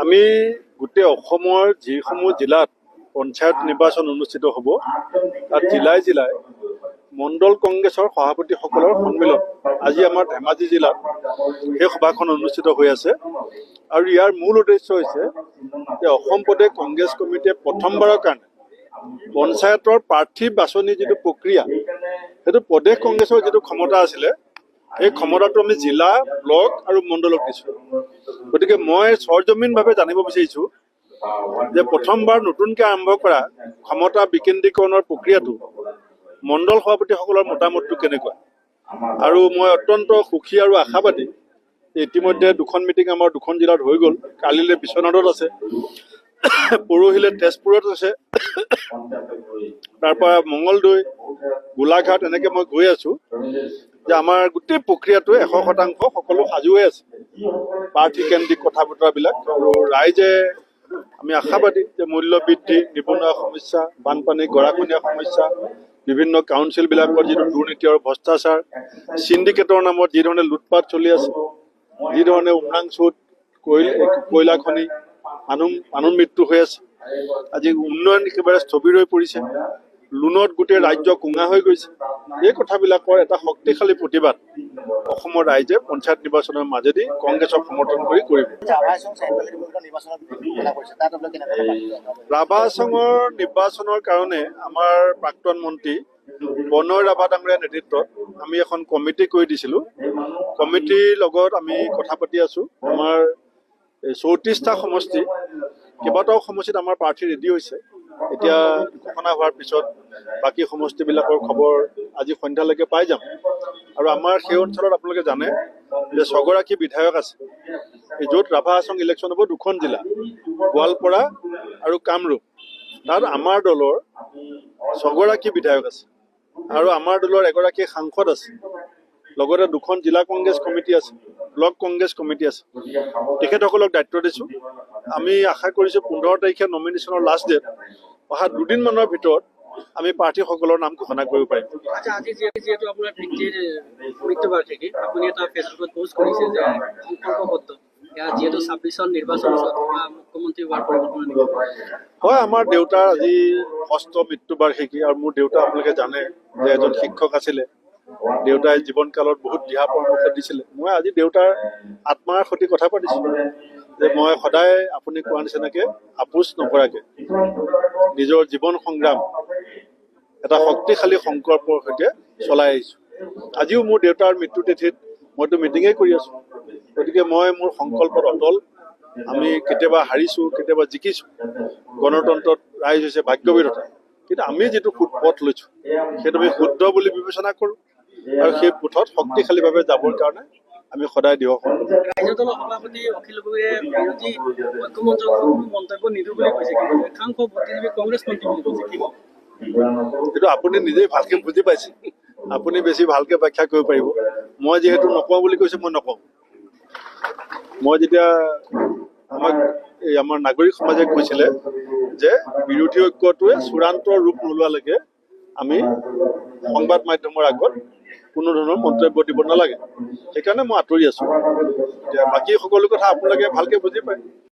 আমি গোটেই অসমৰ যিসমূহ জিলাত পঞ্চায়ত নিৰ্বাচন অনুষ্ঠিত হ'ব তাত জিলাই জিলাই মণ্ডল কংগ্ৰেছৰ সভাপতিসকলৰ সন্মিলন আজি আমাৰ ধেমাজি জিলাত সেই সভাখন অনুষ্ঠিত হৈ আছে আৰু ইয়াৰ মূল উদ্দেশ্য হৈছে যে অসম প্ৰদেশ কংগ্ৰেছ কমিটিয়ে প্ৰথমবাৰৰ কাৰণে পঞ্চায়তৰ প্ৰাৰ্থী বাছনি যিটো প্ৰক্ৰিয়া সেইটো প্ৰদেশ কংগ্ৰেছৰ যিটো ক্ষমতা আছিলে এই ক্ষমতাটো আমি জিলা ব্লক আৰু মণ্ডলক দিছোঁ। গতিকে মই সৰজমিনভাৱে জানিব বিচাৰিছোঁ যে প্ৰথমবাৰ নতুনকৈ আৰম্ভ কৰা ক্ষমতা বিকেন্দ্ৰীকৰণৰ প্ৰক্ৰিয়াটো মণ্ডল সভাপতিসকলৰ মতামতটো কেনেকুৱা আৰু মই অত্যন্ত সুখী আৰু আশাবাদী ইতিমধ্যে দুখন মিটিং আমাৰ দুখন জিলাত হৈ গ'ল। কালিলৈ বিশ্বনাথত আছে, পৰহিলৈ তেজপুৰত আছে, তাৰপৰা মঙলদৈ গোলাঘাট এনেকৈ মই গৈ আছোঁ যে আমাৰ গোটেই প্ৰক্ৰিয়াটো 100% সকলো সাজু হৈ আছে। প্ৰাৰ্থী কেন্দ্ৰিক কথা বতৰাবিলাক আৰু ৰাইজে আমি আশাবাদী যে মূল্য বৃদ্ধি, নিবনুৱা সমস্যা, বানপানী, গৰাখহনীয়া সমস্যা, বিভিন্ন কাউন্সিলবিলাকৰ যিটো দুৰ্নীতি আৰু ভ্ৰষ্টাচাৰ, চিণ্ডিকেটৰ নামত যিধৰণে লুটপাট চলি আছে, যিধৰণে উমৰাংচুত কয়লা খনি মানুহ মৃত্যু হৈ আছে, আজি উন্নয়ন একেবাৰে স্থবিৰ হৈ পৰিছে, লোনত গোটেই ৰাজ্য কোঙা হৈ গৈছে, এই কথাবিলাকৰ এটা শক্তিশালী প্ৰতিবাদ অসমৰ ৰাইজে পঞ্চায়ত নিৰ্বাচনৰ মাজেদি কংগ্ৰেছক সমৰ্থন কৰি কৰিব। ৰাভা হাছঙৰ নিৰ্বাচনৰ কাৰণে আমাৰ প্ৰাক্তন মন্ত্ৰী বনয় ৰাভা ডাঙৰীয়াৰ নেতৃত্বত আমি এখন কমিটি কৰি দিছিলোঁ। কমিটিৰ লগত আমি কথা পাতি আছোঁ। আমাৰ 34টা সমষ্টি, কেইবাটাও সমষ্টিত আমাৰ প্ৰাৰ্থী ৰেডি হৈছে। এতিয়া ঘোষণা হোৱাৰ পিছত বাকী সমষ্টিবিলাকৰ খবৰ আজি সন্ধ্যালৈকে পাই যাম। আৰু আমাৰ সেই অঞ্চলত আপোনালোকে জানে যে 6গৰাকী বিধায়ক আছে। য'ত ৰাভা হাছং ইলেকশ্যন হ'ব দুখন জিলা, গোৱালপাৰা আৰু কামৰূপ। তাত আমাৰ দলৰ 6গৰাকী বিধায়ক আছে আৰু আমাৰ দলৰ এগৰাকী সাংসদ আছে, লগতে দুখন জিলা কংগ্ৰেছ কমিটি আছে, ব্লক কংগ্ৰেছ কমিটি আছে। তেখেতসকলক দায়িত্ব দিছোঁ। আমি আশা কৰিছোঁ 15 তাৰিখে নমিনেশ্যনৰ লাষ্ট ডেট, অহা দুদিনমানৰ ভিতৰত আমি প্ৰাৰ্থীসকলৰ নাম ঘোষণা কৰিব পাৰিম। আজি যিহেতু আপোনাৰ পিতৃৰ মৃত্যুবাৰ্ষিকী, আপুনি এটা ফেচবুকত পোষ্ট কৰিছে যে সংকল্পবদ্ধ যিহেতু 26 নিৰ্বাচন মুখ্যমন্ত্ৰী হোৱাৰ পৰিকল্পনা নেকি? হয়, আমাৰ দেউতাৰ আজি 6ষ্ট মৃত্যুবাৰ্ষিকী আৰু মোৰ দেউতা আপোনালোকে জানে যে এজন শিক্ষক আছিলে। দেউতাই জীৱনকালত বহুত দিহা পৰামৰ্শ দিছিলে। মই আজি দেউতাৰ আত্মাৰ সৈতে কথা পাতিছোঁ যে মই সদায় আপুনি কোৱা নিচিনাকৈ আপোচ নকৰাকৈ নিজৰ জীৱন সংগ্ৰাম এটা শক্তিশালী সংকল্পৰ সৈতে চলাই আহিছোঁ। আজিও মোৰ দেউতাৰ মৃত্যু তিথিত মইতো মিটিঙেই কৰি আছোঁ। গতিকে মই মোৰ সংকল্পত অটল। আমি কেতিয়াবা হাৰিছোঁ, কেতিয়াবা জিকিছোঁ। গণতন্ত্ৰত ৰাইজ হৈছে ভাগ্যবিধাতা, কিন্তু আমি যিটো পথ লৈছোঁ সেইটো আমি শুদ্ধ বুলি বিবেচনা কৰোঁ আৰু সেই পথত শক্তিশালীভাৱে যাবৰ কাৰণে আমি সদায় দিয়ক। ৰাজ্য দলৰ সভাপতি অখিল গগৈয়ে বিৰোধী মুখ্যমন্ত্ৰীক কোনো মন্তব্য নিদিওঁ বুলি কৈছে, কিন্তু একাংশ বুদ্ধিজীৱী কংগ্ৰেছ মন্ত্ৰী বুলি কৈছে। এইটো আপুনি নিজেই ভালকৈ বুজি পাইছে, আপুনি বেছি ভালকৈ ব্যাখ্যা কৰিব পাৰিব। মই যিহেতু নকওঁ বুলি কৈছোঁ, মই নকওঁ। মই যেতিয়া আমাৰ নাগৰিক সমাজে কৈছিলে যে বিৰোধী ঐক্যটোৱে চূড়ান্ত ৰূপ নোলোৱালৈকে আমি সংবাদ মাধ্যমৰ আগত কোনো ধৰণৰ মন্তব্য দিব নালাগে, সেইকাৰণে মই আঁতৰি আছোঁ। বাকী সকলো কথা আপোনালোকে ভালকৈ বুজি পায়।